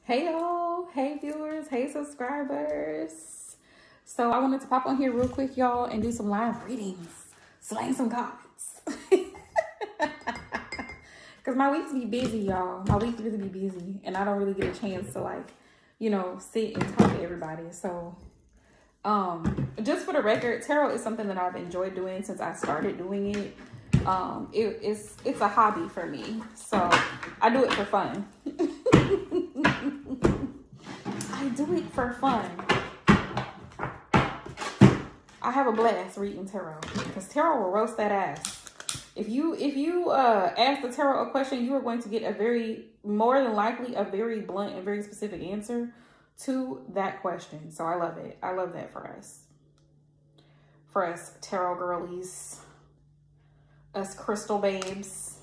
Hey y'all, hey viewers, hey subscribers. So I wanted to pop on here real quick, y'all, and do some live readings, slaying some gods. Cause my weeks be busy, y'all. My weeks really be busy, and I don't really get a chance to sit and talk to everybody. So, just for the record, tarot is something that I've enjoyed doing since I started doing it. It's a hobby for me, so I do it for fun. I do it for fun. I have a blast reading tarot because tarot will roast that ass. If you ask the tarot a question, you are going to get more than likely a very blunt and very specific answer to that question. So I love it. I love that for us. For us tarot girlies, us crystal babes.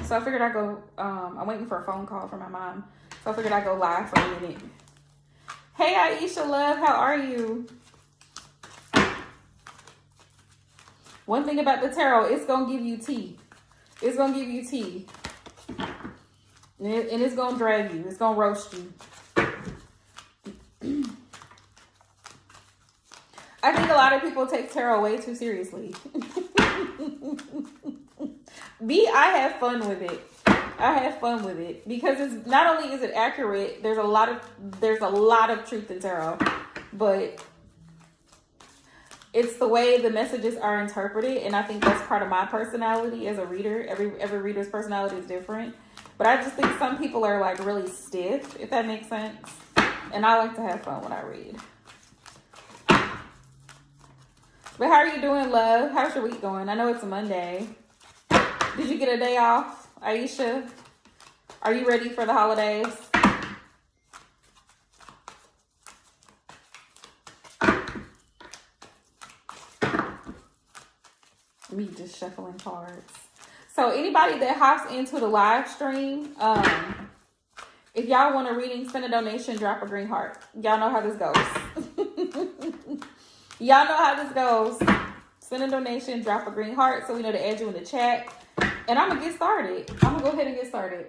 So I figured I'd go, I'm waiting for a phone call from my mom. So I figured I'd go live for a minute. Hey, Aisha, love, how are you? One thing about the tarot, it's going to give you tea. It's going to give you tea. And it's going to drag you. It's going to roast you. I think a lot of people take tarot way too seriously. I have fun with it. I have fun with it because it's not only is it accurate, there's a lot of truth in tarot, but it's the way the messages are interpreted, and I think that's part of my personality as a reader. Every reader's personality is different, but I just think some people are like really stiff, if that makes sense, and I like to have fun when I read. But how are you doing, love? How's your week going? I know it's a Monday. Did you get a day off, Aisha? Are you ready for the holidays? Me just shuffling cards. So anybody that hops into the live stream, if y'all want a reading, send a donation, drop a green heart. Y'all know how this goes. Y'all know how this goes. Send a donation, drop a green heart so we know to add you in the chat. And I'm going to get started. I'm going to go ahead and get started.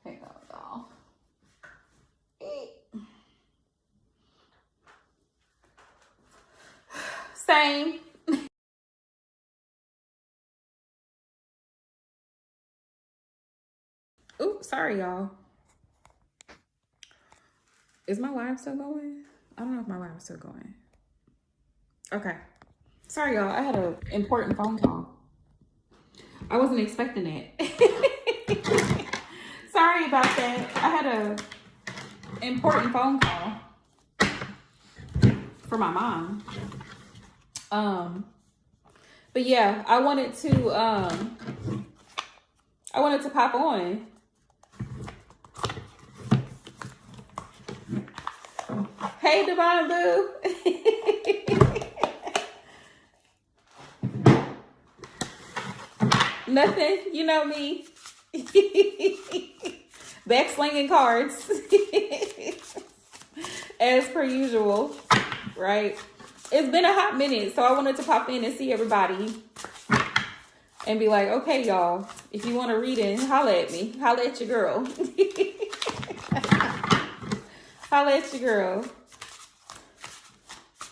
Hang on, y'all. Same. Oops, sorry, y'all. Is my live still going? I don't know if my live is still going. Okay. Sorry, y'all. I had an important phone call. I wasn't expecting it. Sorry about that. I had an important phone call for my mom. But yeah, I wanted to pop on. Hey, Divine Boo. Nothing, you know me. Back slinging cards. As per usual, right? It's been a hot minute, so I wanted to pop in and see everybody and be like, okay, y'all, if you want to read in, holla at me. Holla at your girl. Holla at your girl.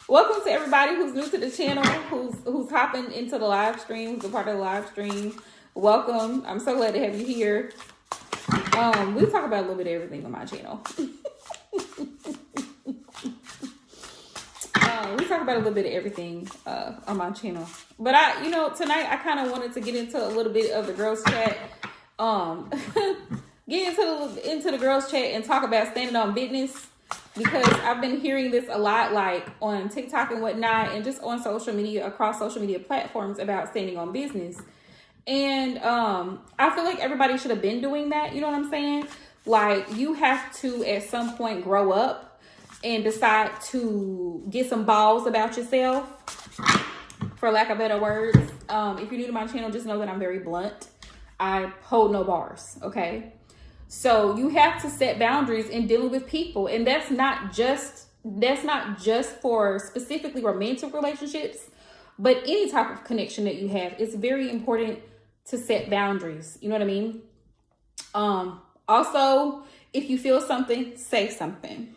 Welcome to everybody who's new to the channel, who's hopping into the live stream, who's a part of the live stream. Welcome. I'm so glad to have you here. We talk about a little bit of everything on my channel. We talk about a little bit of everything on my channel. But tonight I kind of wanted to get into a little bit of the girls chat. Get into the girls chat and talk about standing on business. Because I've been hearing this a lot, like on TikTok and whatnot, and just on social media, across social media platforms about standing on business. And I feel like everybody should have been doing that. You know what I'm saying? Like, you have to, at some point, grow up and decide to get some balls about yourself, for lack of better words. If you're new to my channel, just know that I'm very blunt. I hold no bars, okay? So you have to set boundaries in dealing with people. And that's not just for specifically romantic relationships, But any type of connection that you have, it's very important to set boundaries. You know what I mean? Also, if you feel something, say something.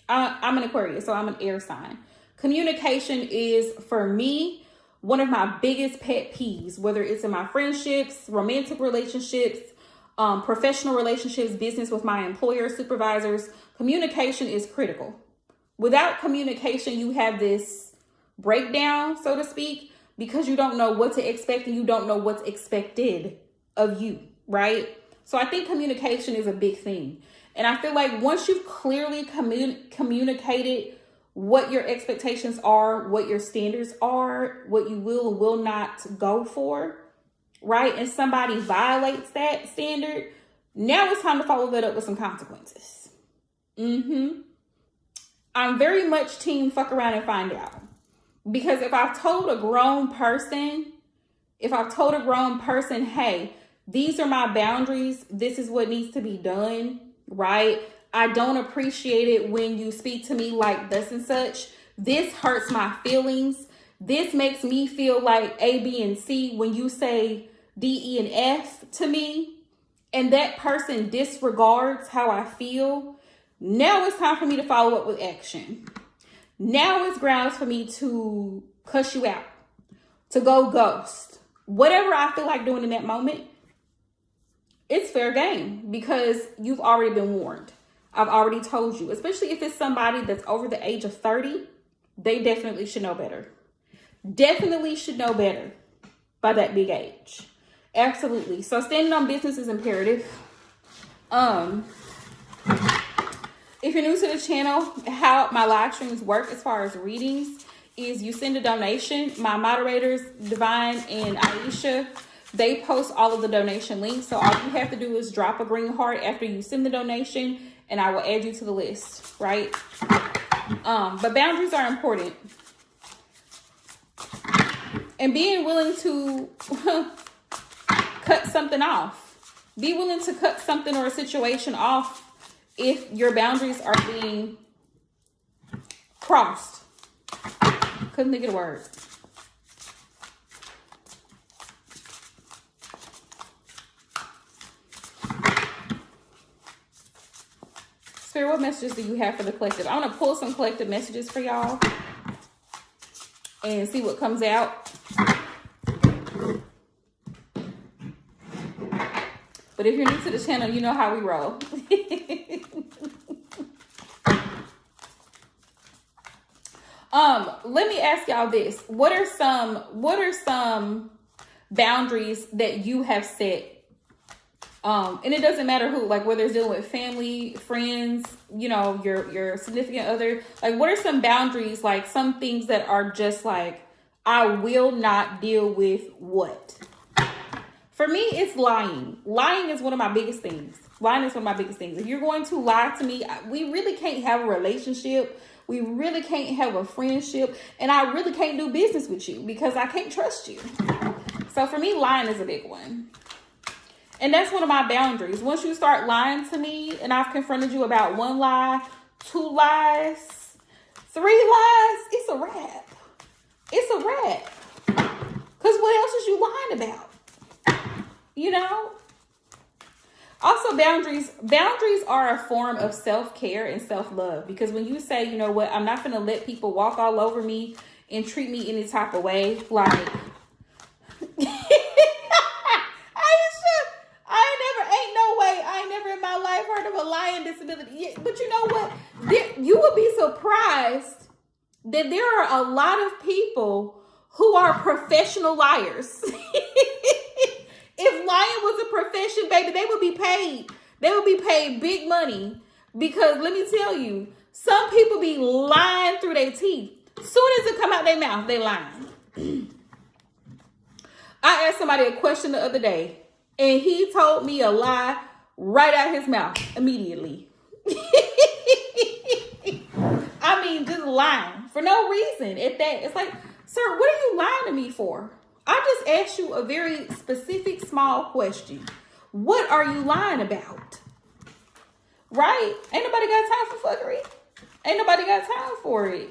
I'm an Aquarius, so I'm an air sign. Communication is, for me, one of my biggest pet peeves, whether it's in my friendships, romantic relationships, professional relationships, business with my employer, supervisors. Communication is critical. Without communication, you have this breakdown, so to speak, because you don't know what to expect and you don't know what's expected of you, right? So I think communication is a big thing. And I feel like once you've clearly communicated what your expectations are, what your standards are, what you will and will not go for, right? And somebody violates that standard, now it's time to follow that up with some consequences. I'm very much team fuck around and find out. Because if I've told a grown person, hey, these are my boundaries, this is what needs to be done, right? I don't appreciate it when you speak to me like this and such. This hurts my feelings. This makes me feel like A, B, and C when you say D, E, and F to me. And that person disregards how I feel. Now it's time for me to follow up with action. Now it's grounds for me to cuss you out, to go ghost. Whatever I feel like doing in that moment, it's fair game because you've already been warned. I've already told you, especially if it's somebody that's over the age of 30, they definitely should know better. Definitely should know better by that big age. Absolutely. So standing on business is imperative. If you're new to the channel, how my live streams work as far as readings is you send a donation. My moderators, Divine and Aisha, they post all of the donation links. So all you have to do is drop a green heart after you send the donation and I will add you to the list, right? But boundaries are important. And being willing to cut something off. Be willing to cut something or a situation off if your boundaries are being crossed. Couldn't think of the word. Spirit, what messages do you have for the collective? I want to pull some collective messages for y'all and see what comes out. But if you're new to the channel, you know how we roll. Let me ask y'all this. What are some boundaries that you have set? And it doesn't matter who, like whether it's dealing with family, friends, you know, your significant other. Like, what are some boundaries, like some things that are just like, I will not deal with what? For me, it's lying. Lying is one of my biggest things. Lying is one of my biggest things. If you're going to lie to me, we really can't have a relationship. We really can't have a friendship. And I really can't do business with you because I can't trust you. So for me, lying is a big one. And that's one of my boundaries. Once you start lying to me and I've confronted you about 1 lie, 2 lies, 3 lies, it's a wrap. It's a wrap. Because what else is you lying about? You know? Also, boundaries are a form of self-care and self-love. Because when you say, you know what, I'm not going to let people walk all over me and treat me any type of way, like... I ain't never in my life heard of a lying disability. But you know what? You would be surprised that there are a lot of people who are professional liars. If lying was a profession, baby, they would be paid. They would be paid big money. Because let me tell you, some people be lying through their teeth. Soon as it come out their mouth, they lying. I asked somebody a question the other day, and he told me a lie right out his mouth immediately. I mean, just lying for no reason. At that, it's like, sir, what are you lying to me for? I just asked you a very specific, small question. What are you lying about? Right? Ain't nobody got time for fuckery. Ain't nobody got time for it.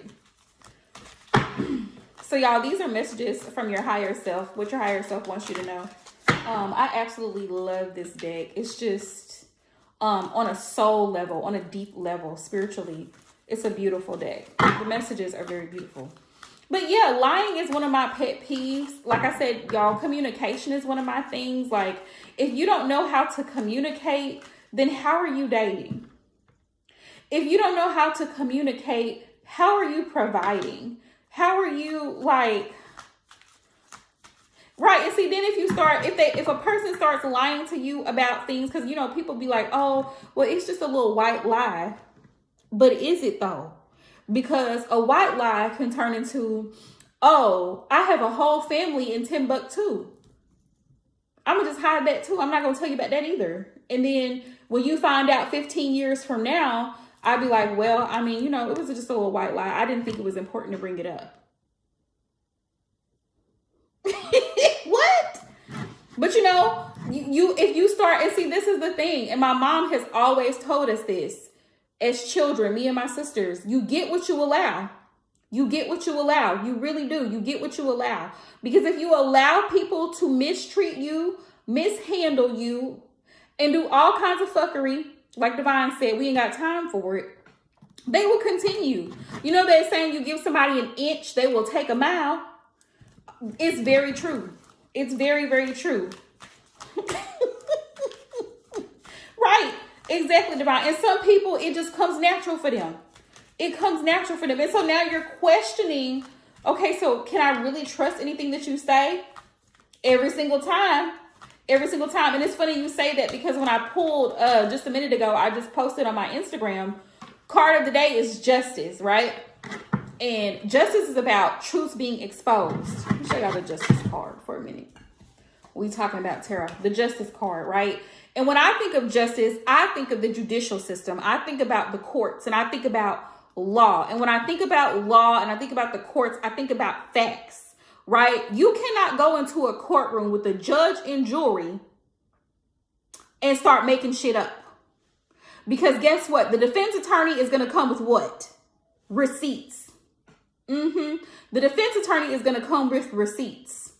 So y'all, these are messages from your higher self, what your higher self wants you to know. I absolutely love this deck. It's just on a soul level, on a deep level, spiritually, it's a beautiful deck. The messages are very beautiful. But yeah, lying is one of my pet peeves. Like I said, y'all, communication is one of my things. Like, if you don't know how to communicate, then how are you dating? If you don't know how to communicate, how are you providing? How are you, like, right? And see, then if a person starts lying to you about things, because, you know, people be like, oh, well, it's just a little white lie. But is it though? Because a white lie can turn into, oh, I have a whole family in Timbuktu. I'm going to just hide that too. I'm not going to tell you about that either. And then when you find out 15 years from now, I'd be like, well, I mean, you know, it was just a little white lie. I didn't think it was important to bring it up. What? But you know, if you start, and see, this is the thing. And my mom has always told us this as children, me and my sisters, you get what you allow. You get what you allow. You really do. You get what you allow. Because if you allow people to mistreat you, mishandle you, and do all kinds of fuckery, like Divine said, we ain't got time for it, they will continue. You know, they're saying you give somebody an inch, they will take a mile. It's very true. It's very, very true. Right. Exactly, Divine. And some people, it just comes natural for them. It comes natural for them. And so now you're questioning, okay, so can I really trust anything that you say? Every single time. Every single time. And it's funny you say that, because when I pulled just a minute ago, I just posted on my Instagram, card of the day is justice, right? And justice is about truth being exposed. Let me show y'all the justice card for a minute. We talking about tarot, the justice card, right? And when I think of justice, I think of the judicial system. I think about the courts, and I think about law. And when I think about law and I think about the courts, I think about facts, right? You cannot go into a courtroom with a judge and jury and start making shit up. Because guess what? The defense attorney is going to come with what? Receipts. The defense attorney is going to come with receipts.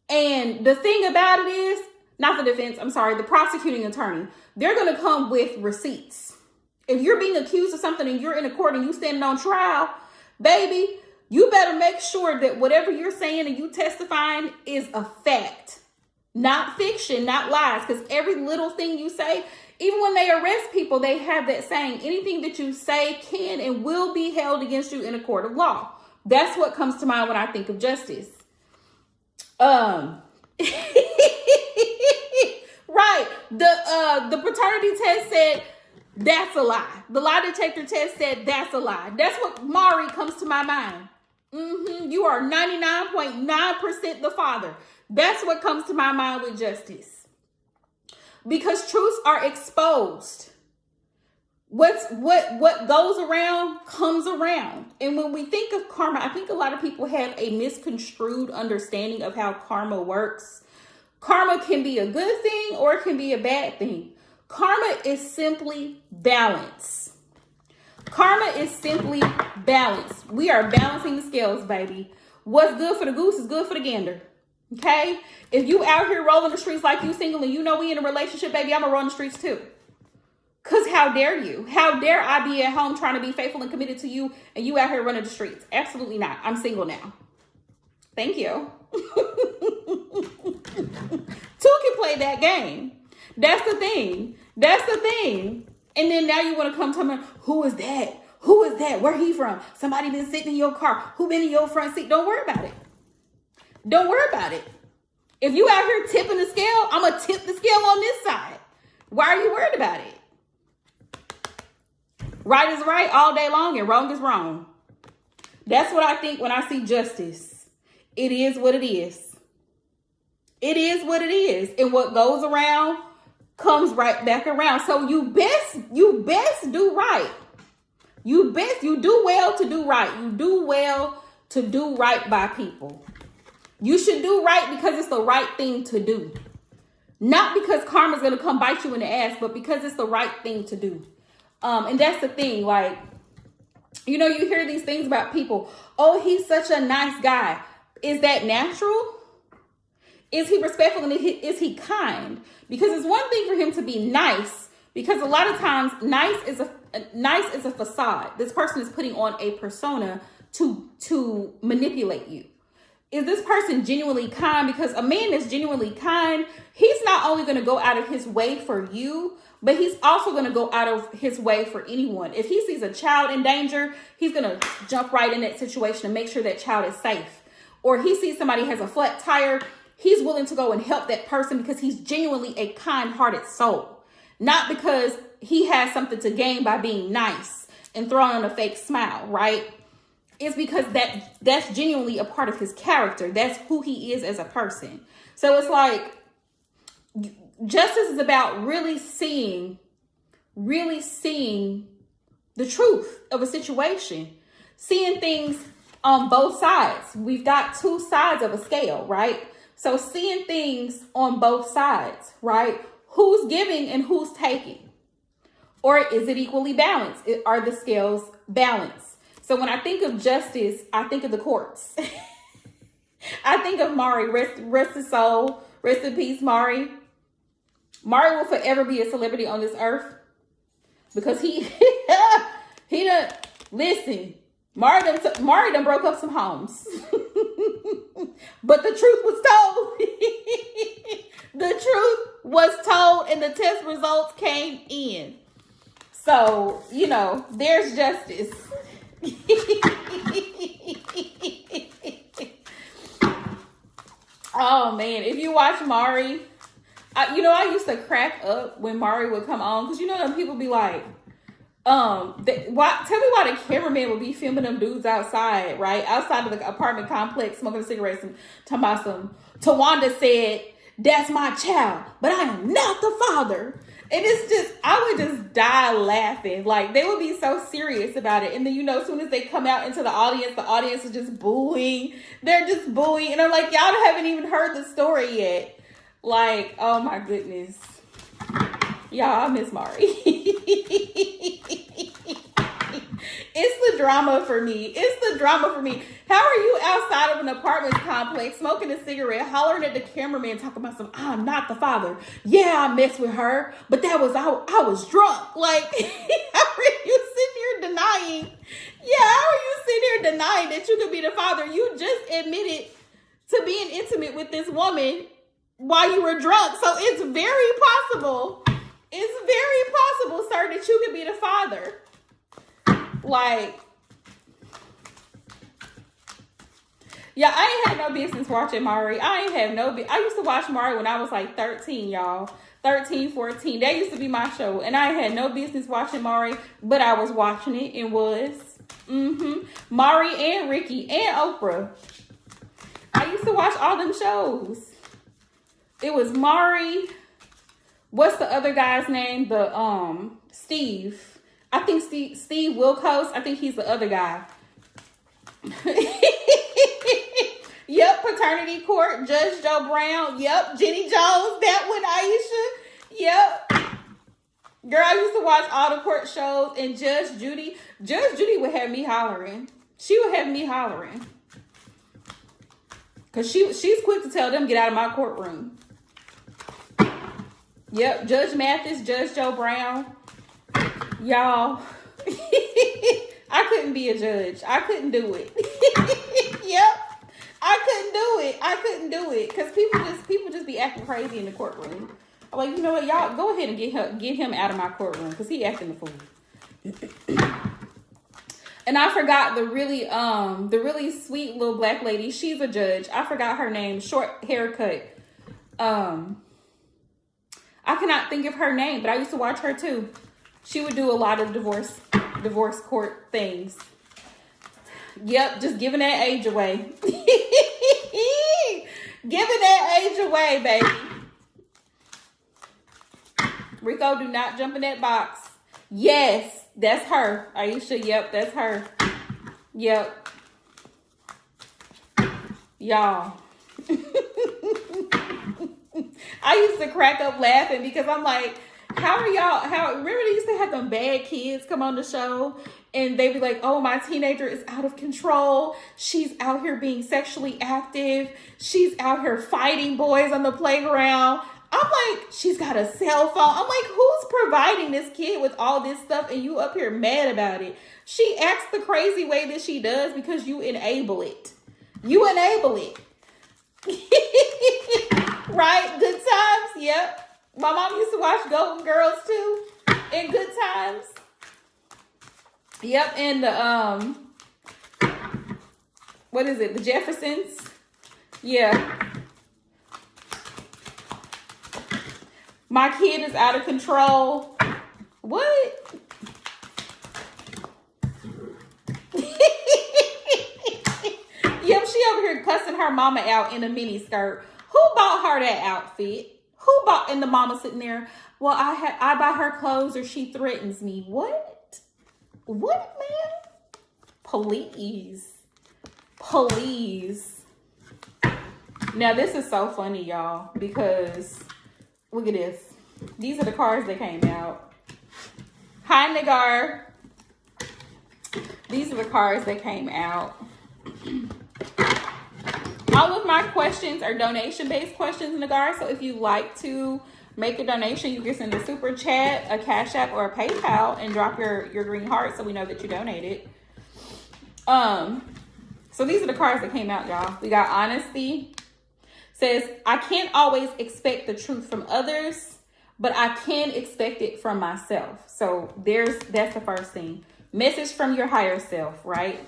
And the thing about it is, not the defense, I'm sorry, the prosecuting attorney, they're going to come with receipts. If you're being accused of something and you're in a court and you standing on trial, baby, you better make sure that whatever you're saying and you testifying is a fact, not fiction, not lies. Because every little thing you say, even when they arrest people, they have that saying, anything that you say can and will be held against you in a court of law. That's what comes to mind when I think of justice. Right. The paternity test said that's a lie. The lie detector test said that's a lie. That's what Mari comes to my mind. You are 99.9% the father. That's what comes to my mind with justice. Because truths are exposed. What goes around comes around. And when we think of karma, I think a lot of people have a misconstrued understanding of how karma works. Karma can be a good thing or it can be a bad thing. Karma is simply balance. Karma is simply balance. We are balancing the scales, baby. What's good for the goose is good for the gander. Okay? If you out here rolling the streets like you single and you know we in a relationship, baby, I'm gonna run the streets too. Because how dare you? How dare I be at home trying to be faithful and committed to you and you out here running the streets? Absolutely not. I'm single now. Thank you. Two can play that game. That's the thing. That's the thing. And then now you want to come tell me, who is that? Who is that? Where he from? Somebody been sitting in your car. Who been in your front seat? Don't worry about it. Don't worry about it. If you out here tipping the scale, I'm going to tip the scale on this side. Why are you worried about it? Right is right all day long and wrong is wrong. That's what I think when I see justice. It is what it is. It is what it is. And what goes around comes right back around. So you best do right. You do well to do right. You do well to do right by people. You should do right because it's the right thing to do. Not because karma's going to come bite you in the ass, but because it's the right thing to do. And that's the thing, like, You know, you hear these things about people. Oh, he's such a nice guy. Is that natural? Is he respectful and is he kind? Because it's one thing for him to be nice, because a lot of times nice is a facade. This person is putting on a persona to manipulate you. Is this person genuinely kind? Because a man that's genuinely kind, he's not only going to go out of his way for you, but he's also going to go out of his way for anyone. If he sees a child in danger, he's going to jump right in that situation and make sure that child is safe. Or he sees somebody has a flat tire, he's willing to go and help that person because he's genuinely a kind-hearted soul. Not because he has something to gain by being nice and throwing on a fake smile, right? It's because that's genuinely a part of his character. That's who he is as a person. So it's like, justice is about really seeing the truth of a situation, seeing things on both sides. We've got two sides of a scale, right? So seeing things on both sides, right? Who's giving and who's taking? Or is it equally balanced? Are the scales balanced? So when I think of justice, I think of the courts. I think of Maury, rest his soul, rest in peace, Maury. Maury will forever be a celebrity on this earth because he done, listen, Maury done broke up some homes. But the truth was told. The truth was told and the test results came in. So, you know, there's justice. Oh man, if you watch Maury, I used to crack up when Maury would come on, because you know them people be like, tell me why the cameraman would be filming them dudes outside, right? Outside of the apartment complex, smoking cigarettes and talking about some, Tawanda said, that's my child, but I am not the father. And it's just, I would just die laughing. Like, they would be so serious about it. And then, as soon as they come out into the audience is just booing. They're just booing. And I'm like, y'all haven't even heard the story yet. Like, oh my goodness. Y'all, I miss Maury. It's the drama for me. How are you outside of an apartment complex, smoking a cigarette, hollering at the cameraman, talking about I'm not the father. Yeah, I messed with her, but I was drunk. Like, how are you sitting here denying? Yeah, how are you sitting here denying that you could be the father? You just admitted to being intimate with this woman while you were drunk. So it's very possible. Sir, that you could be the father. Like, yeah, I ain't had no business watching Maury. I used to watch Maury when I was like 13, y'all. 13, 14. That used to be my show. And I had no business watching Maury, but I was watching it and was. Maury and Ricky and Oprah. I used to watch all them shows. It was Maury. What's the other guy's name? Steve. I think Steve Wilkos. I think he's the other guy. Yep, Paternity Court, Judge Joe Brown. Yep, Jenny Jones, that one, Aisha. Yep. Girl, I used to watch all the court shows, and Judge Judy would have me hollering. She would have me hollering. Because she's quick to tell them, get out of my courtroom. Yep, Judge Mathis, Judge Joe Brown. Y'all, I couldn't be a judge. I couldn't do it. Yep, I couldn't do it. Because people just be acting crazy in the courtroom. I'm like, you know what, y'all, go ahead and get him out of my courtroom because he acting the fool. And I forgot the really sweet little black lady. She's a judge. I forgot her name. Short haircut. I cannot think of her name, but I used to watch her too. She would do a lot of divorce court things. Yep, just giving that age away. Giving that age away, baby. Rico, do not jump in that box. Yes, that's her. Aisha, yep, that's her. Yep. Y'all. I used to crack up laughing because I'm like, remember they used to have them bad kids come on the show And they be like, oh, my teenager is out of control. She's out here being sexually active. She's out here fighting boys on the playground. I'm like, she's got a cell phone. I'm like, who's providing this kid with all this stuff and you up here mad about it? She acts the crazy way that she does because you enable it. You enable it. Right? Good times. Yep. My mom used to watch Golden Girls too. In Good Times. Yep. And the what is it? The Jeffersons. Yeah. My kid is out of control. What? Yep, she over here cussing her mama out in a mini skirt. Who bought her that outfit? Who bought? And the mama sitting there. Well, I buy her clothes or she threatens me. What? What, man? Please. Please. Now, this is so funny, y'all, because look at this. These are the cars that came out. Hi, Nagar. These are the cars that came out. All of my questions are donation-based questions, Nagar. So if you like to make a donation, you can send a super chat, a Cash App, or a PayPal and drop your green heart so we know that you donated. So these are the cards that came out, y'all. We got Honesty. Says, I can't always expect the truth from others, but I can expect it from myself. So that's the first thing. Message from your higher self, right?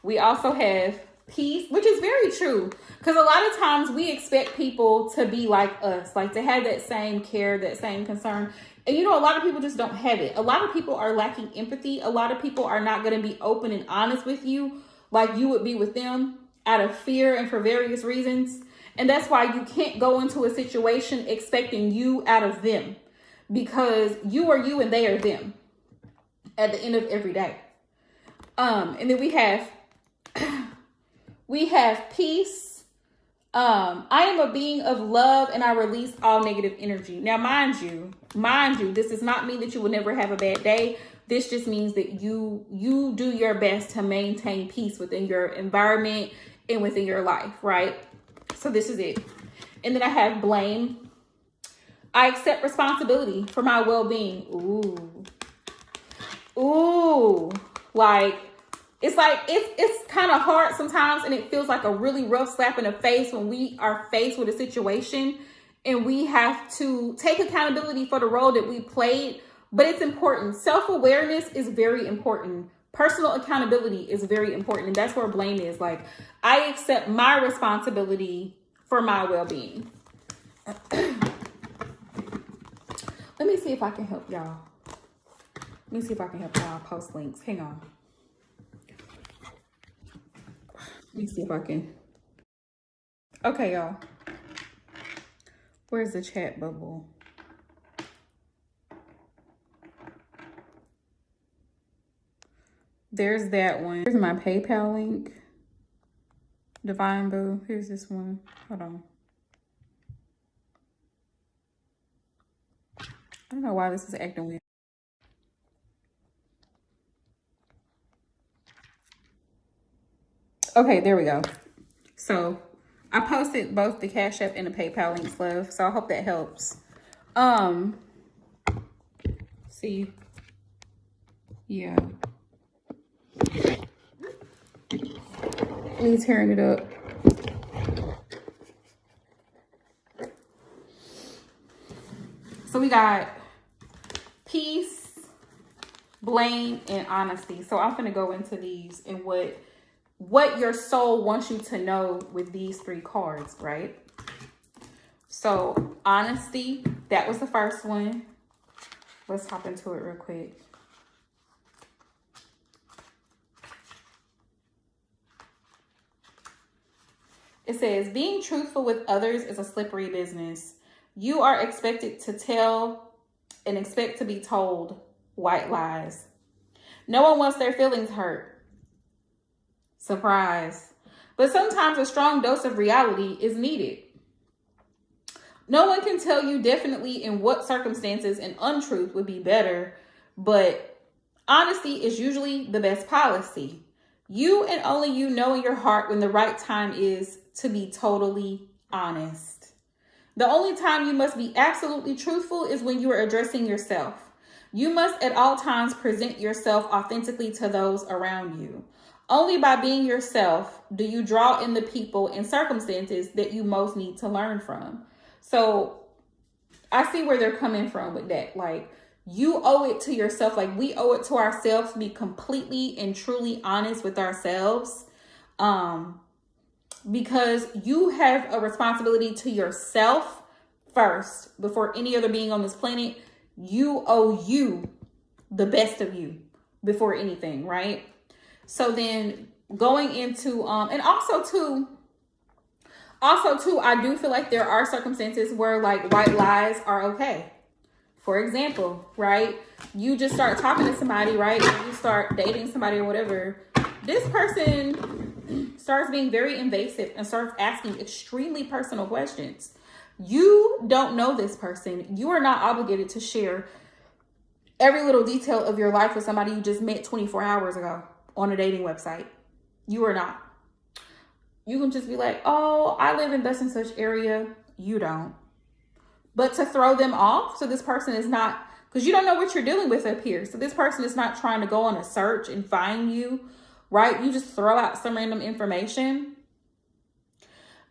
We also have peace, which is very true. Because a lot of times we expect people to be like us, like to have that same care, that same concern. And a lot of people just don't have it. A lot of people are lacking empathy. A lot of people are not going to be open and honest with you like you would be with them out of fear and for various reasons. And that's why you can't go into a situation expecting you out of them, because you are you and they are them at the end of every day. And then we have peace. I am a being of love and I release all negative energy. Now, mind you, this does not mean that you will never have a bad day. This just means that you do your best to maintain peace within your environment and within your life, right? So this is it. And then I have blame. I accept responsibility for my well-being. Ooh. It's kind of hard sometimes, and it feels like a really rough slap in the face when we are faced with a situation and we have to take accountability for the role that we played. But it's important. Self-awareness is very important. Personal accountability is very important. And that's where blame is. Like, I accept my responsibility for my well-being. Let me see if I can help y'all. Let me see if I can help y'all post links. Hang on. Let me see if I can. Okay, y'all. Where's the chat bubble? There's that one. Here's my PayPal link. Divine Boo. Here's this one. Hold on. I don't know why this is acting weird. Okay, there we go. So I posted both the Cash App and the PayPal links, love. So I hope that helps. See. Yeah. Me tearing it up. So we got peace, blame, and honesty. So I'm gonna go into these and what your soul wants you to know with these three cards, right? So honesty, that was the first one. Let's hop into it real quick. It says, being truthful with others is a slippery business. You are expected to tell and expect to be told white lies. No one wants their feelings hurt. Surprise. But sometimes a strong dose of reality is needed. No one can tell you definitely in what circumstances an untruth would be better, but Honesty is usually the best policy. You and only you know in your heart when the right time is to be totally honest. The only time you must be absolutely truthful is when you are addressing yourself. You must at all times present yourself authentically to those around you. Only by being yourself do you draw in the people and circumstances that you most need to learn from. So I see where they're coming from with that. Like, you owe it to yourself. Like, we owe it to ourselves to be completely and truly honest with ourselves. Because you have a responsibility to yourself first before any other being on this planet. You owe you the best of you before anything, right? So then going into, and also too, I do feel like there are circumstances where like white lies are okay. For example, right? You just start talking to somebody, right? And you start dating somebody or whatever. This person starts being very invasive and starts asking extremely personal questions. You don't know this person. You are not obligated to share every little detail of your life with somebody you just met 24 hours ago on a dating website. You are not. You can just be like, oh, I live in such and such area. You don't. But to throw them off, so this person is not, because you don't know what you're dealing with up here. So this person is not trying to go on a search and find you, right? You just throw out some random information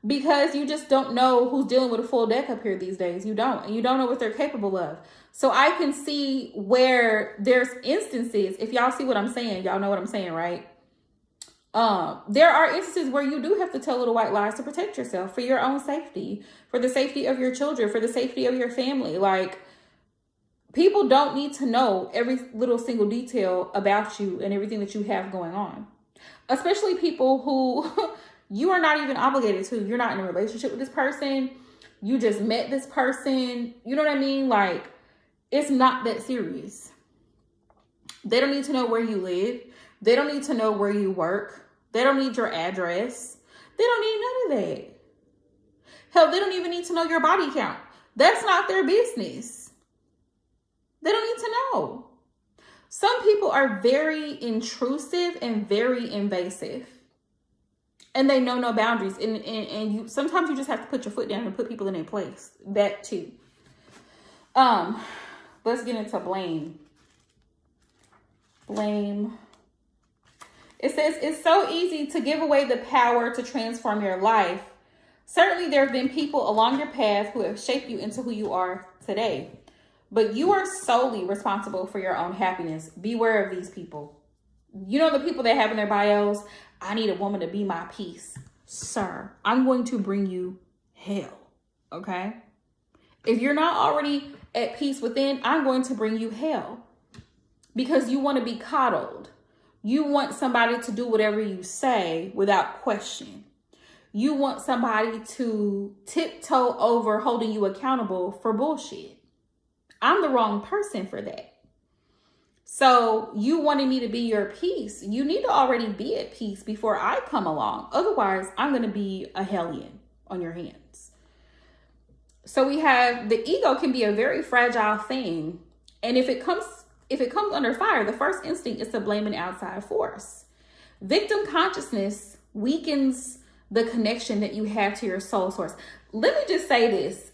because you just don't know who's dealing with a full deck up here these days. You don't. And you don't know what they're capable of. So I can see where there's instances, if y'all see what I'm saying, y'all know what I'm saying, right? There are instances where you do have to tell little white lies to protect yourself for your own safety, for the safety of your children, for the safety of your family. Like, people don't need to know every little single detail about you and everything that you have going on, especially people who you are not even obligated to. You're not in a relationship with this person. You just met this person. You know what I mean? Like, it's not that serious. They don't need to know where you live. They don't need to know where you work. They don't need your address. They don't need none of that. Hell, they don't even need to know your body count. That's not their business. They don't need to know. Some people are very intrusive and very invasive. And they know no boundaries. And you sometimes you just have to put your foot down and put people in their place. That too. Let's get into blame. Blame. It says, it's so easy to give away the power to transform your life. Certainly there have been people along your path who have shaped you into who you are today. But you are solely responsible for your own happiness. Beware of these people. You know the people that have in their bios, I need a woman to be my peace. Sir, I'm going to bring you hell, okay? If you're not already at peace within, I'm going to bring you hell. Because you want to be coddled. You want somebody to do whatever you say without question. You want somebody to tiptoe over holding you accountable for bullshit. I'm the wrong person for that. So you wanting me to be your peace, you need to already be at peace before I come along. Otherwise, I'm going to be a hellion on your hands. So we have the ego can be a very fragile thing. And if it comes under fire, the first instinct is to blame an outside force. Victim consciousness weakens the connection that you have to your soul source. Let me just say this.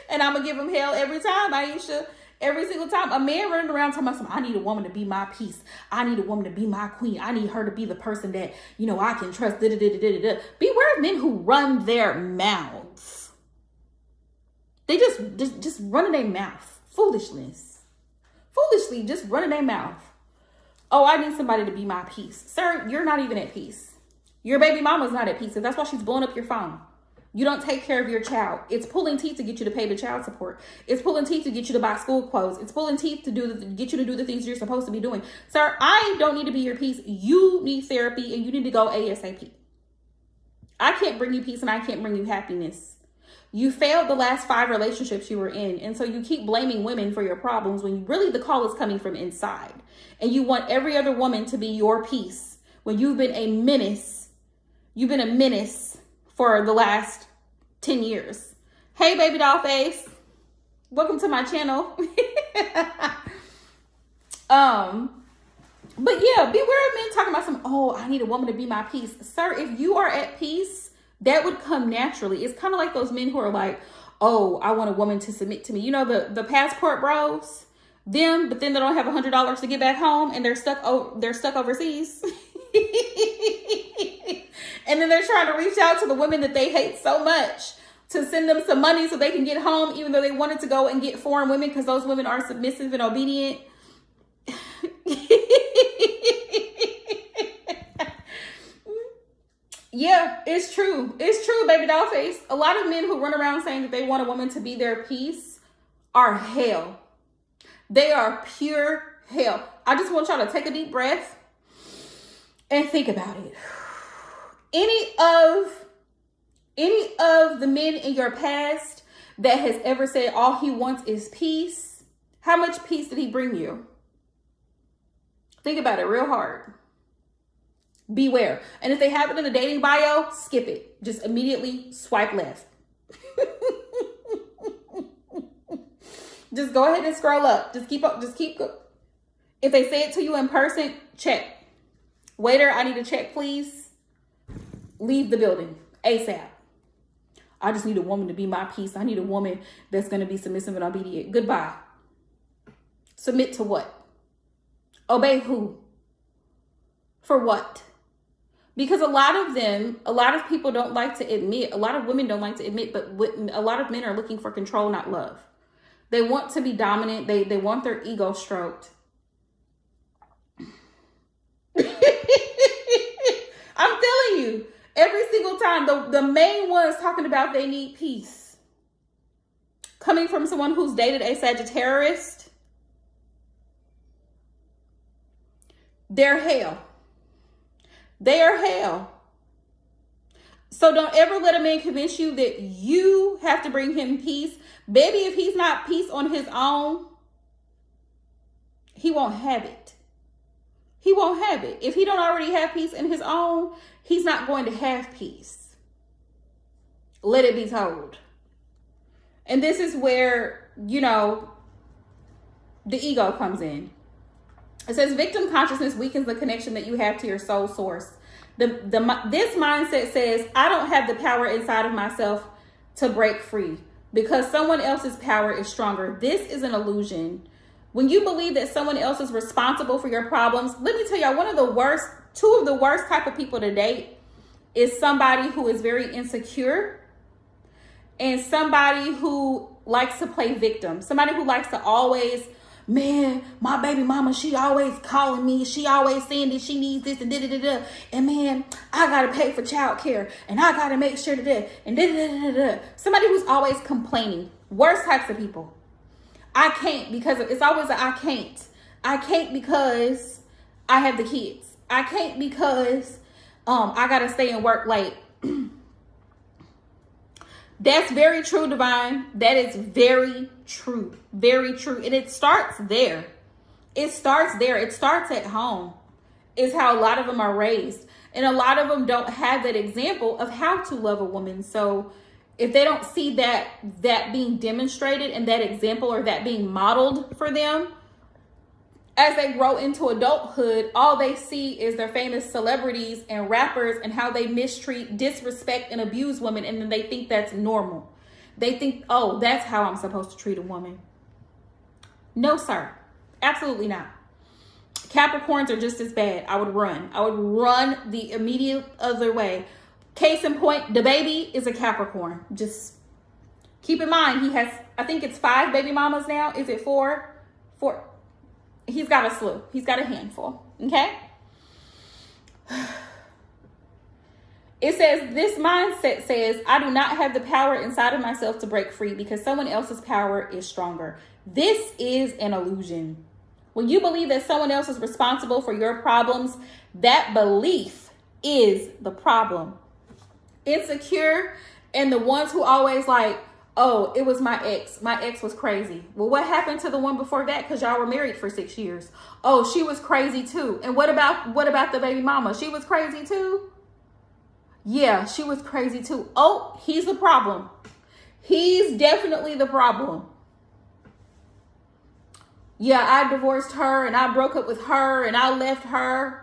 And I'm going to give him hell every time, Aisha. Every single time. A man running around talking about something, I need a woman to be my peace. I need a woman to be my queen. I need her to be the person that, I can trust. Beware of men who run their mouths. They just running their mouth. Foolishly just running their mouth. Oh, I need somebody to be my peace. Sir, you're not even at peace. Your baby mama's not at peace. And that's why she's blowing up your phone. You don't take care of your child. It's pulling teeth to get you to pay the child support. It's pulling teeth to get you to buy school clothes. It's pulling teeth to get you to do the things you're supposed to be doing. Sir, I don't need to be your peace. You need therapy and you need to go ASAP. I can't bring you peace and I can't bring you happiness. You failed the last 5 relationships you were in. And so you keep blaming women for your problems when really the call is coming from inside. And you want every other woman to be your peace when you've been a menace. You've been a menace for the last 10 years. Hey, baby doll face. Welcome to my channel. But yeah, beware of men talking about oh, I need a woman to be my peace. Sir, if you are at peace, that would come naturally. It's kind of like those men who are like, oh, I want a woman to submit to me. You know, the passport bros, them, but then they don't have $100 to get back home and they're stuck overseas. And then they're trying to reach out to the women that they hate so much to send them some money so they can get home, even though they wanted to go and get foreign women because those women are submissive and obedient. Yeah, it's true. It's true, baby doll face. A lot of men who run around saying that they want a woman to be their peace are hell. They are pure hell. I just want y'all to take a deep breath and think about it. Any of the men in your past that has ever said all he wants is peace, how much peace did he bring you? Think about it real hard. Beware. And if they have it in the dating bio, skip it. Just immediately swipe left. Just go ahead and scroll up. Just keep up. If they say it to you in person, check. Waiter, I need a check, please. Leave the building ASAP. I just need a woman to be my peace. I need a woman that's going to be submissive and obedient. Goodbye. Submit to what? Obey who? For what? Because a lot of people don't like to admit, a lot of women don't like to admit, but a lot of men are looking for control, not love. They want to be dominant. They want their ego stroked. I'm telling you, every single time, the main ones talking about they need peace, coming from someone who's dated a Sagittarius, they're hell. They are hell. So don't ever let a man convince you that you have to bring him peace. Baby, if he's not peace on his own, he won't have it. He won't have it. If he don't already have peace in his own, he's not going to have peace. Let it be told. And this is where, the ego comes in. It says victim consciousness weakens the connection that you have to your soul source. This mindset says, I don't have the power inside of myself to break free because someone else's power is stronger. This is an illusion. When you believe that someone else is responsible for your problems, let me tell y'all, two of the worst type of people to date is somebody who is very insecure and somebody who likes to play victim. Somebody who likes to always, man, my baby mama, she always calling me. She always saying that she needs this and da-da-da-da. And man, I got to pay for childcare and I got to make sure that and da-da-da-da-da. Somebody who's always complaining. Worst types of people. I can't because it's always I can't. I can't because I have the kids. I can't because I got to stay and work late. That's very true, Divine. That is very true. Very true. And it starts there. It starts there. It starts at home. Is how a lot of them are raised. And a lot of them don't have that example of how to love a woman. So if they don't see that being demonstrated and that example or that being modeled for them, as they grow into adulthood, all they see is their famous celebrities and rappers and how they mistreat, disrespect, and abuse women. And then they think that's normal. They think, oh, that's how I'm supposed to treat a woman. No, sir. Absolutely not. Capricorns are just as bad. I would run the immediate other way. Case in point, the baby is a Capricorn. Just keep in mind, he has, I think it's 5 baby mamas now. Is it 4? 4. He's got a slew. He's got a handful. Okay? It says, this mindset says, I do not have the power inside of myself to break free because someone else's power is stronger. This is an illusion. When you believe that someone else is responsible for your problems, that belief is the problem. Insecure and the ones who always like, oh, it was my ex. My ex was crazy. Well, what happened to the one before that? Because y'all were married for 6 years. Oh, she was crazy too. And what about the baby mama? She was crazy too? Yeah, she was crazy too. Oh, he's the problem. He's definitely the problem. yeah, I divorced her and I broke up with her and I left her.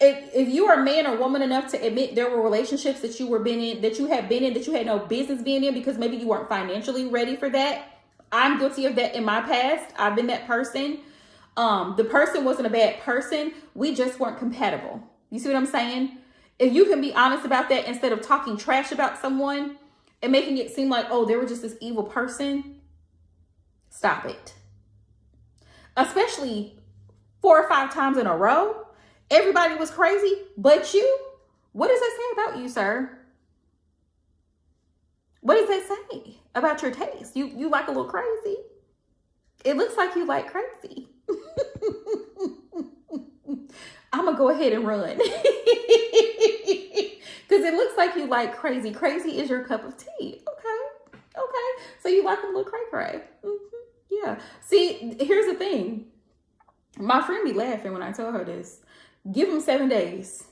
If you are a man or woman enough to admit there were relationships that you had been in, that you had no business being in because maybe you weren't financially ready for that. I'm guilty of that in my past. I've been that person. The person wasn't a bad person. We just weren't compatible. You see what I'm saying? If you can be honest about that instead of talking trash about someone and making it seem like, oh, they were just this evil person, stop it. Especially 4 or 5 times in a row. Everybody was crazy, but you? What does that say about you, sir? What does that say about your taste? You like a little crazy? It looks like you like crazy. I'm going to go ahead and run. Because it looks like you like crazy. Crazy is your cup of tea. Okay. So you like a little cray-cray. Yeah. See, here's the thing. My friend be laughing when I tell her this. Give him 7 days.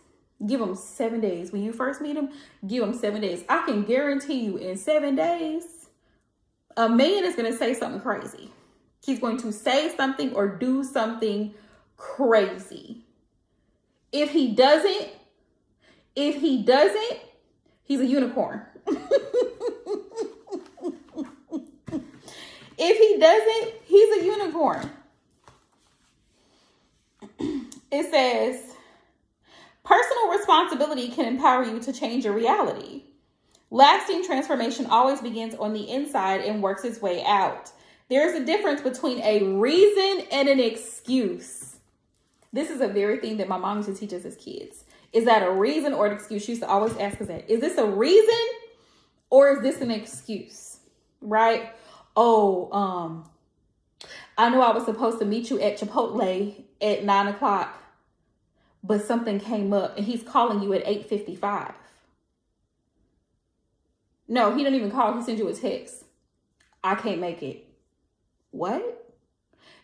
Give him 7 days. When you first meet him, give him 7 days. I can guarantee you in 7 days, a man is going to say something crazy. He's going to say something or do something crazy. If he doesn't, he's a unicorn. If he doesn't, he's a unicorn. It says, personal responsibility can empower you to change your reality. Lasting transformation always begins on the inside and works its way out. There's a difference between a reason and an excuse. This is a very thing that my mom used to teach us as kids. Is that a reason or an excuse? She used to always ask us that. Is this a reason or is this an excuse? Right? Oh, I know I was supposed to meet you at Chipotle at 9 o'clock, but something came up and he's calling you at 8:55. No, he didn't even call. He sent you a text. I can't make it. What?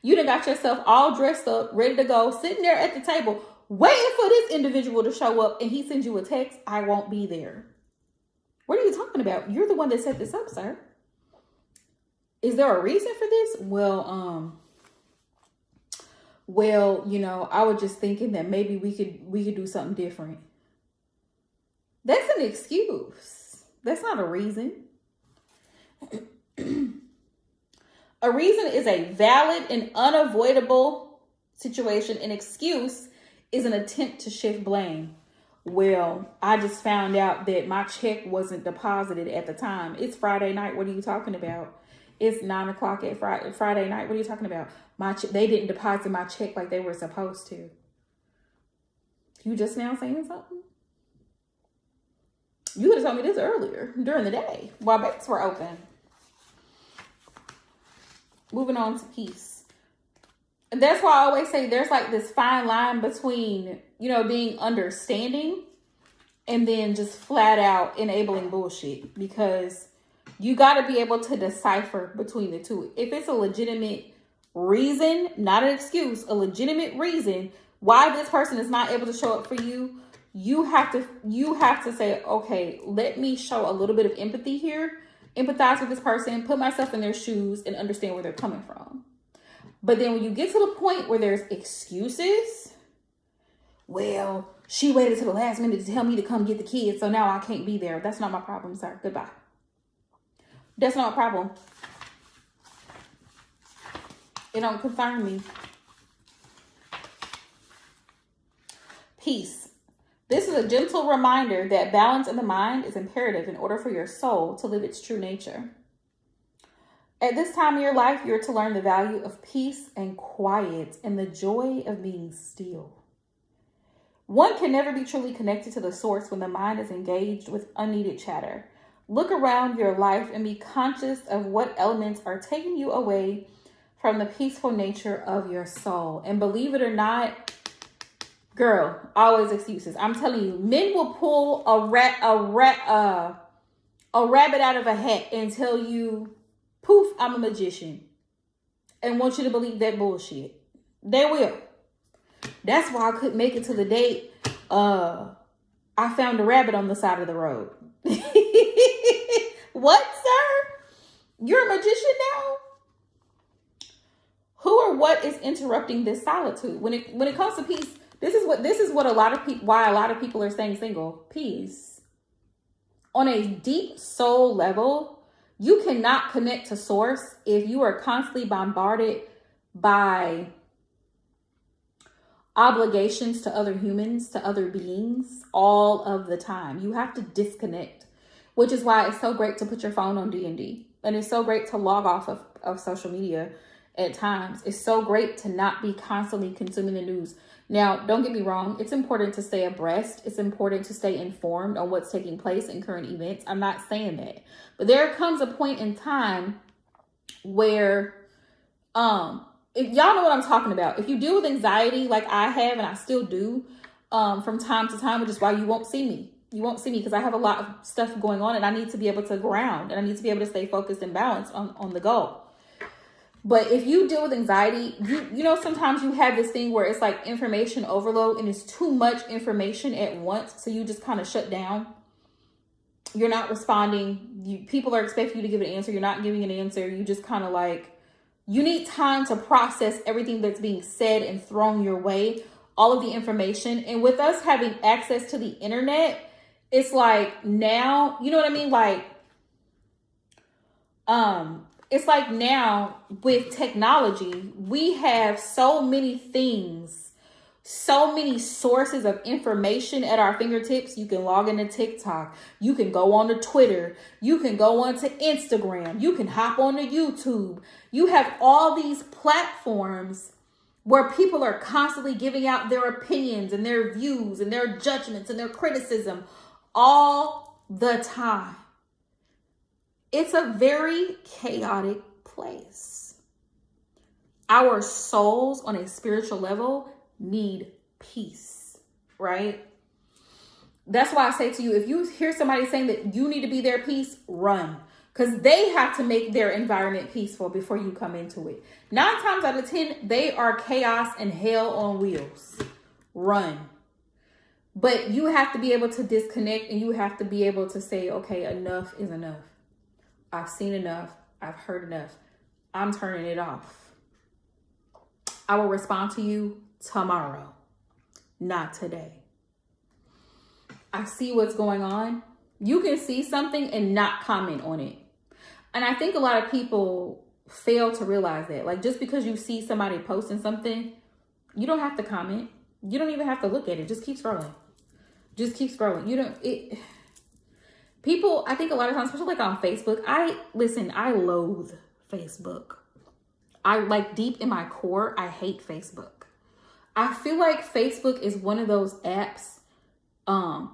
You done got yourself all dressed up, ready to go, sitting there at the table, waiting for this individual to show up, and he sends you a text, I won't be there. What are you talking about? You're the one that set this up, sir. Is there a reason for this? Well, I was just thinking that maybe we could do something different. That's an excuse. That's not a reason. A reason is a valid and unavoidable situation. An excuse is an attempt to shift blame. Well, I just found out that my check wasn't deposited at the time. It's Friday night. What are you talking about? It's 9 o'clock at Friday night. What are you talking about? They didn't deposit my check like they were supposed to. You just now saying something? You could have told me this earlier during the day while banks were open. Moving on to peace. And that's why I always say there's like this fine line between, being understanding and then just flat out enabling bullshit, because you got to be able to decipher between the two. If it's a legitimate reason, not an excuse, a legitimate reason why this person is not able to show up for you, you have to say, okay, let me show a little bit of empathy here, empathize with this person, put myself in their shoes and understand where they're coming from. But then when you get to the point where there's excuses, well, she waited to the last minute to tell me to come get the kids, so now I can't be there. That's not my problem, sir. Goodbye. That's not a problem. It don't concern me. Peace. This is a gentle reminder that balance in the mind is imperative in order for your soul to live its true nature. At this time of your life, you're to learn the value of peace and quiet and the joy of being still. One can never be truly connected to the source when the mind is engaged with unneeded chatter. Look around your life and be conscious of what elements are taking you away from the peaceful nature of your soul. And believe it or not, girl, always excuses. I'm telling you, men will pull a rabbit out of a hat and tell you, poof, I'm a magician, and want you to believe that bullshit. They will. That's why I couldn't make it to the date. I found a rabbit on the side of the road. What, sir? You're a magician now? Who or what is interrupting this solitude? When it comes to peace, this is what a lot of people, why a lot of people are staying single. Peace. On a deep soul level, you cannot connect to source if you are constantly bombarded by obligations to other humans, to other beings all of the time. You have to disconnect, which is why it's so great to put your phone on D&D. And it's so great to log off of social media at times. It's so great to not be constantly consuming the news. Now, don't get me wrong. It's important to stay abreast. It's important to stay informed on what's taking place in current events. I'm not saying that. But there comes a point in time where, if y'all know what I'm talking about. If you deal with anxiety like I have, and I still do, from time to time, which is why you won't see me. You won't see me because I have a lot of stuff going on and I need to be able to ground and I need to be able to stay focused and balanced on the goal. But if you deal with anxiety, you know, sometimes you have this thing where it's like information overload and it's too much information at once. So you just kind of shut down. You're not responding. People are expecting you to give an answer. You're not giving an answer. You just kind of like, you need time to process everything that's being said and thrown your way, all of the information. And with us having access to the internet, it's like now, you know what I mean? Like, it's like now with technology, we have so many things, so many sources of information at our fingertips. You can log into TikTok. You can go on to Twitter. You can go on to Instagram. You can hop on to YouTube. You have all these platforms where people are constantly giving out their opinions and their views and their judgments and their criticism all the time. It's a very chaotic place. Our souls on a spiritual level need peace, right? That's why I say to you, if you hear somebody saying that you need to be their peace, run. Because they have to make their environment peaceful before you come into it. 9 times out of 10, they are chaos and hell on wheels. Run. But you have to be able to disconnect and you have to be able to say, okay, enough is enough. I've seen enough. I've heard enough. I'm turning it off. I will respond to you tomorrow, not today. I see what's going on. You can see something and not comment on it. And I think a lot of people fail to realize that. Like, just because you see somebody posting something, you don't have to comment. You don't even have to look at it. Just keep scrolling. Just keep scrolling. People, I think a lot of times, especially like on Facebook, I loathe Facebook. I like deep in my core, I hate Facebook. I feel like Facebook is one of those apps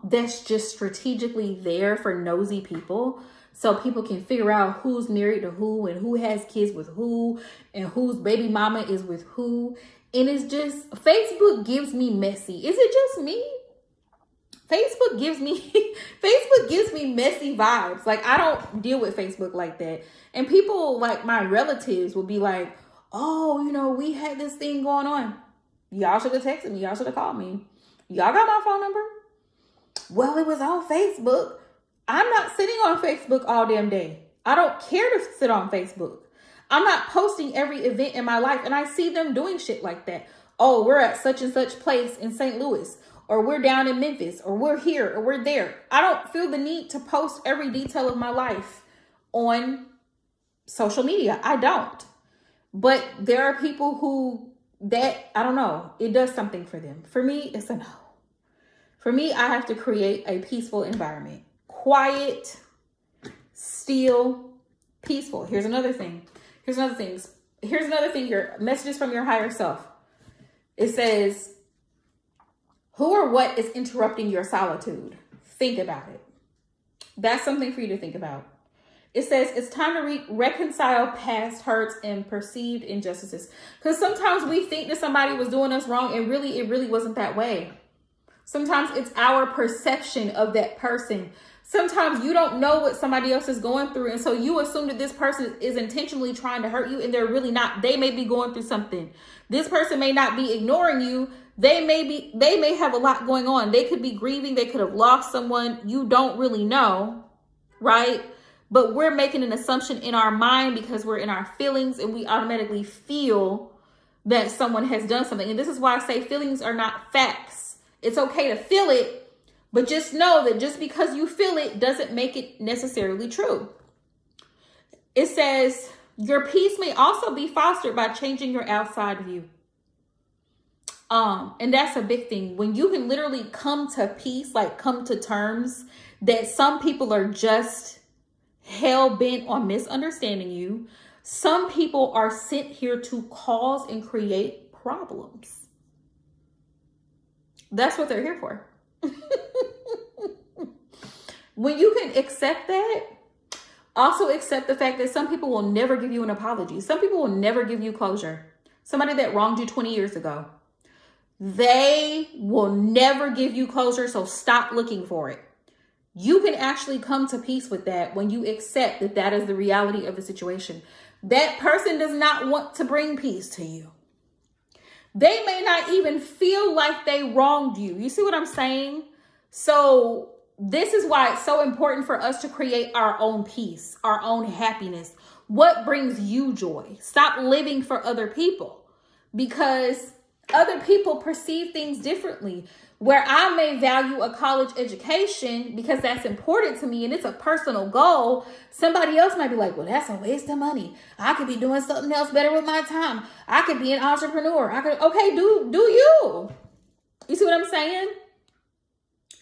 that's just strategically there for nosy people. So people can figure out who's married to who and who has kids with who and whose baby mama is with who. And it's just, Facebook gives me messy. Is it just me? Facebook gives me messy vibes. Like, I don't deal with Facebook like that. And people like my relatives will be like, oh, you know, we had this thing going on. Y'all should have texted me. Y'all should have called me. Y'all got my phone number? Well, it was on Facebook. I'm not sitting on Facebook all damn day. I don't care to sit on Facebook. I'm not posting every event in my life. And I see them doing shit like that. Oh, we're at such and such place in St. Louis. Or we're down in Memphis, or we're here, or we're there. I don't feel the need to post every detail of my life on social media. I don't. But there are people who I don't know, it does something for them. For me, it's a no. For me, I have to create a peaceful environment. Quiet, still, peaceful. Here's another thing. Your messages from your higher self. It says, who or what is interrupting your solitude? Think about it. That's something for you to think about. It says it's time to reconcile past hurts and perceived injustices. Because sometimes we think that somebody was doing us wrong and it really wasn't that way. Sometimes it's our perception of that person. Sometimes you don't know what somebody else is going through. And so you assume that this person is intentionally trying to hurt you and they're really not. They may be going through something. This person may not be ignoring you. They may have a lot going on. They could be grieving. They could have lost someone. You don't really know. right? But we're making an assumption in our mind because we're in our feelings and we automatically feel that someone has done something. And this is why I say feelings are not facts. It's okay to feel it, but just know that just because you feel it doesn't make it necessarily true. It says, your peace may also be fostered by changing your outside view. And that's a big thing. When you can literally come to peace, like come to terms that some people are just hell bent on misunderstanding you. Some people are sent here to cause and create problems. That's what they're here for. When you can accept that, also accept the fact that some people will never give you an apology. Some people will never give you closure. Somebody that wronged you 20 years ago, they will never give you closure, so stop looking for it. You can actually come to peace with that when you accept that that is the reality of the situation. That person does not want to bring peace to you. They may not even feel like they wronged you. You see what I'm saying? So this is why it's so important for us to create our own peace, our own happiness. What brings you joy? Stop living for other people, because other people perceive things differently. Where I may value a college education because that's important to me and it's a personal goal, somebody else might be like, well, that's a waste of money. I could be doing something else better with my time. I could be an entrepreneur. Okay, do you. You see what I'm saying?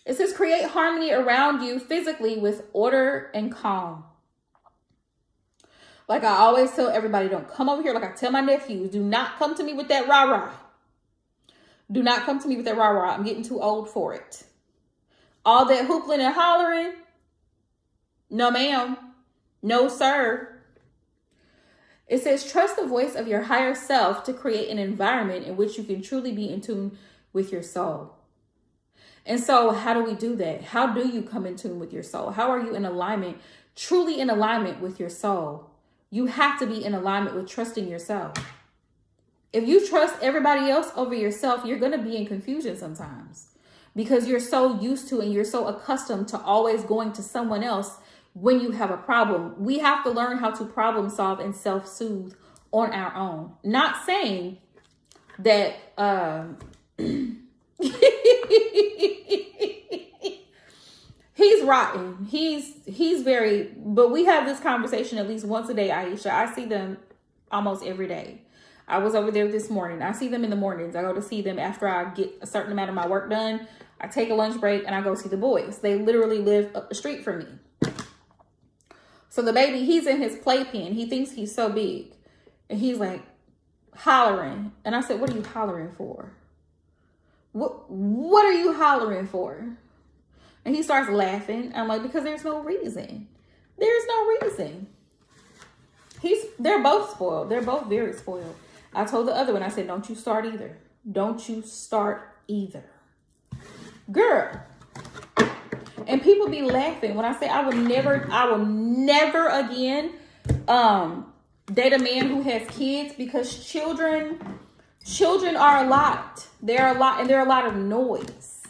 It says create harmony around you physically with order and calm. Like I always tell everybody, don't come over here. Like I tell my nephews, do not come to me with that rah-rah. Do not come to me with that rah-rah. I'm getting too old for it. All that hoopling and hollering. No, ma'am. No, sir. It says, trust the voice of your higher self to create an environment in which you can truly be in tune with your soul. And so how do we do that? How do you come in tune with your soul? How are you in alignment, truly in alignment with your soul? You have to be in alignment with trusting yourself. If you trust everybody else over yourself, you're going to be in confusion sometimes because you're so used to and you're so accustomed to always going to someone else when you have a problem. We have to learn how to problem solve and self-soothe on our own. Not saying that he's rotten. He's very, but we have this conversation at least once a day, Aisha. I see them almost every day. I was over there this morning. I see them in the mornings. I go to see them after I get a certain amount of my work done. I take a lunch break and I go see the boys. They literally live up the street from me. So the baby, he's in his playpen. He thinks he's so big. And he's like hollering. And I said, what are you hollering for? What are you hollering for? And he starts laughing. I'm like, because there's no reason. There's no reason. They're both spoiled. They're both very spoiled. I told the other one, I said, don't you start either. Don't you start either. Girl. And people be laughing when I say I will never again date a man who has kids, because children are a lot. They're a lot, and they're a lot of noise.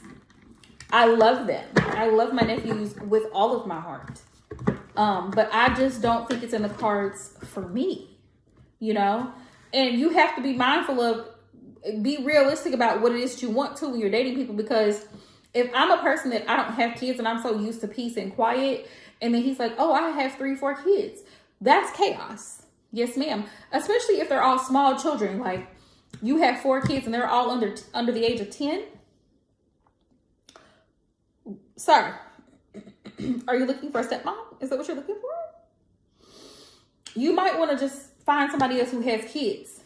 I love them. I love my nephews with all of my heart. But I just don't think it's in the cards for me, you know? And you have to be mindful of, be realistic about what it is that you want to when you're dating people, because if I'm a person that I don't have kids and I'm so used to peace and quiet, and then he's like, oh, I have 3-4 kids, that's chaos. Yes, ma'am. Especially if they're all small children. Like you have 4 kids and they're all under the age of 10. Sir, are you looking for a stepmom? Is that what you're looking for? You might want to just find somebody else who has kids.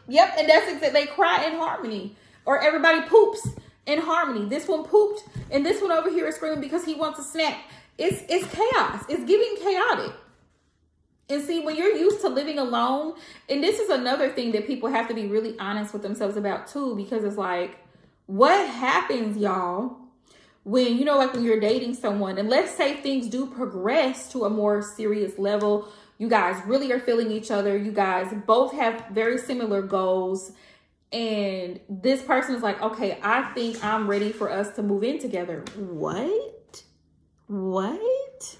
Yep, and that's exactly, they cry in harmony. Or everybody poops in harmony. This one pooped, and this one over here is screaming because he wants a snack. It's chaos. It's giving chaotic. And see, when you're used to living alone, and this is another thing that people have to be really honest with themselves about too, because it's like, what happens, y'all, when, you know, like when you're dating someone, and let's say things do progress to a more serious level, you guys really are feeling each other, you guys both have very similar goals, and this person is like, okay, I think I'm ready for us to move in together. What? What?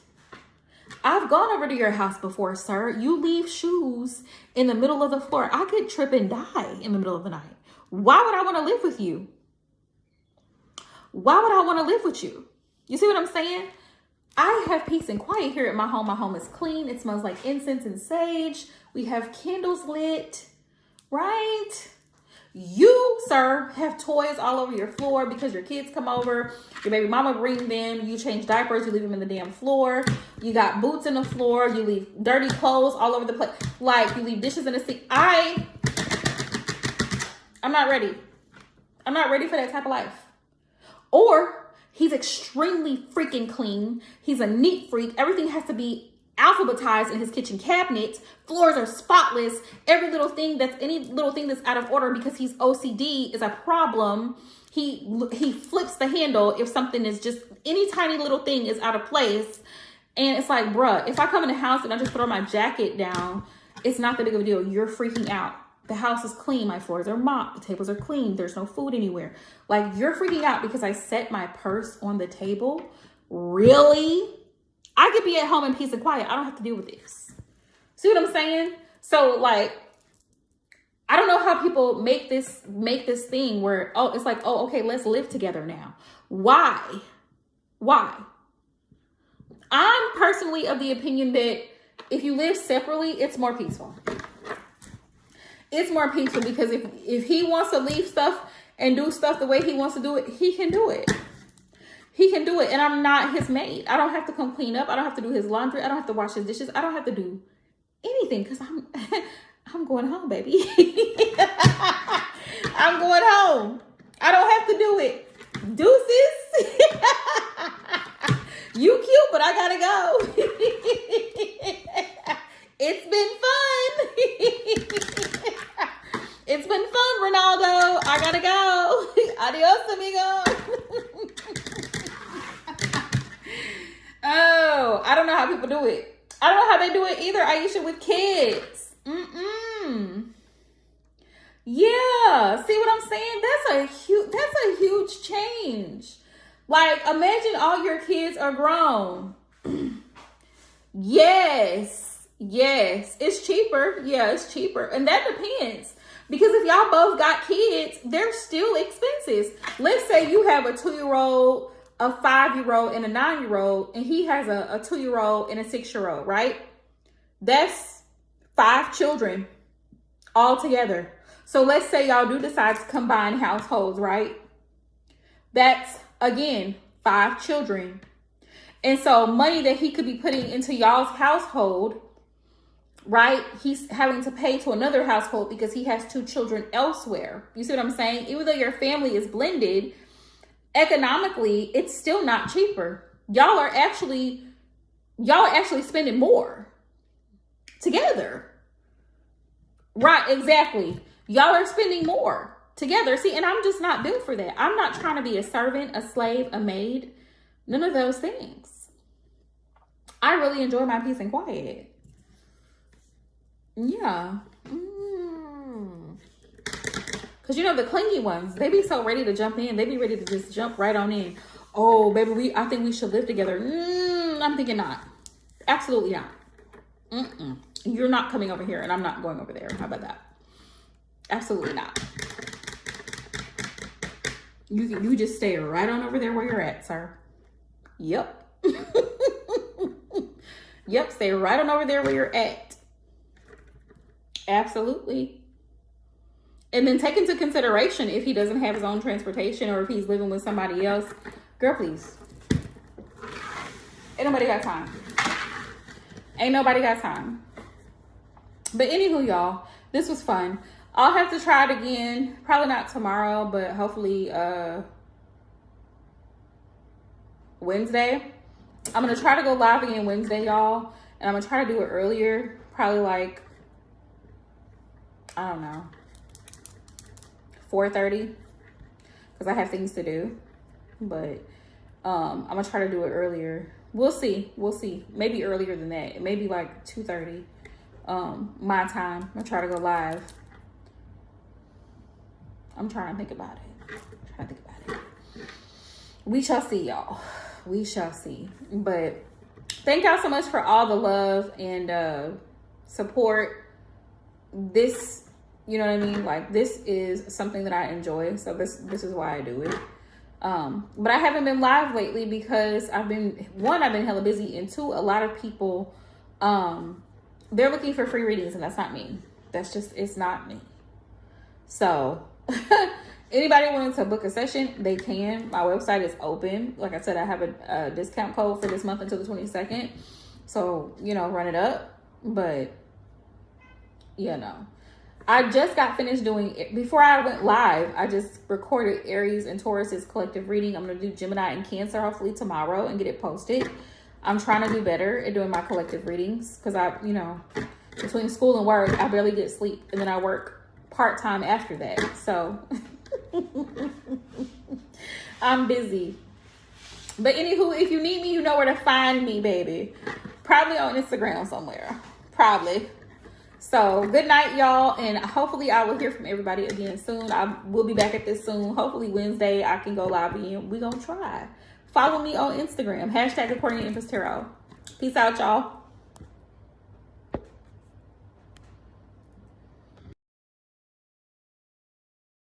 I've gone over to your house before, sir. You leave shoes in the middle of the floor. I could trip and die in the middle of the night. Why would I want to live with you? Why would I want to live with you? You see what I'm saying? I have peace and quiet here at my home. My home is clean. It smells like incense and sage. We have candles lit, right? You, sir, have toys all over your floor because your kids come over. Your baby mama bring them. You change diapers. You leave them in the damn floor. You got boots in the floor. You leave dirty clothes all over the place. Like, you leave dishes in the sink. I'm not ready. I'm not ready for that type of life. Or he's extremely freaking clean. He's a neat freak. Everything has to be alphabetized in his kitchen cabinet. Floors are spotless. Any little thing that's out of order because he's OCD is a problem. He flips the handle if something is just any tiny little thing is out of place. And it's like, bruh, if I come in the house and I just throw my jacket down, it's not that big of a deal. You're freaking out. The house is clean. My floors are mopped. The tables are clean. There's no food anywhere. Like, you're freaking out because I set my purse on the table. Really? I could be at home in peace and quiet. I don't have to deal with this. See what I'm saying? So, like, I don't know how people make this thing where, oh, it's like, oh, okay, let's live together now. Why? I'm personally of the opinion that if you live separately, it's more peaceful. It's more peaceful because if he wants to leave stuff and do stuff the way he wants to do it, he can do it. He can do it. And I'm not his maid. I don't have to come clean up. I don't have to do his laundry. I don't have to wash his dishes. I don't have to do anything because I'm going home, baby. I'm going home. I don't have to do it. Deuces. You cute, but I gotta go. It's been fun. It's been fun, Ronaldo. I gotta go. Adios, amigo. Oh, I don't know how people do it. I don't know how they do it either, Aisha, with kids. Yeah, see what I'm saying? That's a huge change. Like, imagine all your kids are grown. Yes, it's cheaper. Yeah, it's cheaper. And that depends. Because if y'all both got kids, they're still expenses. Let's say you have a 2-year-old, a 5-year-old, and a 9-year-old, and he has a 2-year-old and a 6-year-old, right? That's 5 children all together. So let's say y'all do decide to combine households, right? That's, again, 5 children. And so money that he could be putting into y'all's household, right? He's having to pay to another household because he has 2 children elsewhere. You see what I'm saying? Even though your family is blended, economically, it's still not cheaper. Y'all are actually spending more together. Right, exactly. Y'all are spending more together. See, and I'm just not built for that. I'm not trying to be a servant, a slave, a maid. None of those things. I really enjoy my peace and quiet. Yeah. Because, you know, the clingy ones, they be so ready to jump in. They be ready to just jump right on in. Oh, baby, I think we should live together. I'm thinking not. Absolutely not. You're not coming over here and I'm not going over there. How about that? Absolutely not. You just stay right on over there where you're at, sir. Yep. Yep, stay right on over there where you're at. Absolutely. And then take into consideration if he doesn't have his own transportation or if he's living with somebody else. Girl, please. Ain't nobody got time. Ain't nobody got time. But anywho, y'all, this was fun. I'll have to try it again. Probably not tomorrow, but hopefully Wednesday. I'm going to try to go live again Wednesday, y'all. And I'm going to try to do it earlier. Probably like, I don't know, 4:30. Because I have things to do. But I'm going to try to do it earlier. We'll see. We'll see. Maybe earlier than that. Maybe like 2:30 my time. I'm going to try to go live. I'm trying to think about it. We shall see, y'all. we shall see. But thank y'all so much for all the love and support. This, you know what I mean? Like, this is something that I enjoy. So this is why I do it. But I haven't been live lately because I've been hella busy, and two, a lot of people, they're looking for free readings, and that's not me. It's not me. So anybody wanting to book a session, they can. My website is open. Like I said, I have a discount code for this month until the 22nd. So, run it up. But, I just got finished doing it. Before I went live, I just recorded Aries and Taurus's collective reading. I'm going to do Gemini and Cancer hopefully tomorrow and get it posted. I'm trying to do better at doing my collective readings because between school and work, I barely get sleep. And then I work part-time after that. So I'm busy. But anywho, if you need me, you know where to find me, baby. Probably on Instagram somewhere. Probably. So good night, y'all, and hopefully I will hear from everybody again soon. I will be back at this soon. Hopefully Wednesday I can go live again. We're gonna try. Follow me on Instagram, #According to Empress Tarot. Peace out, y'all.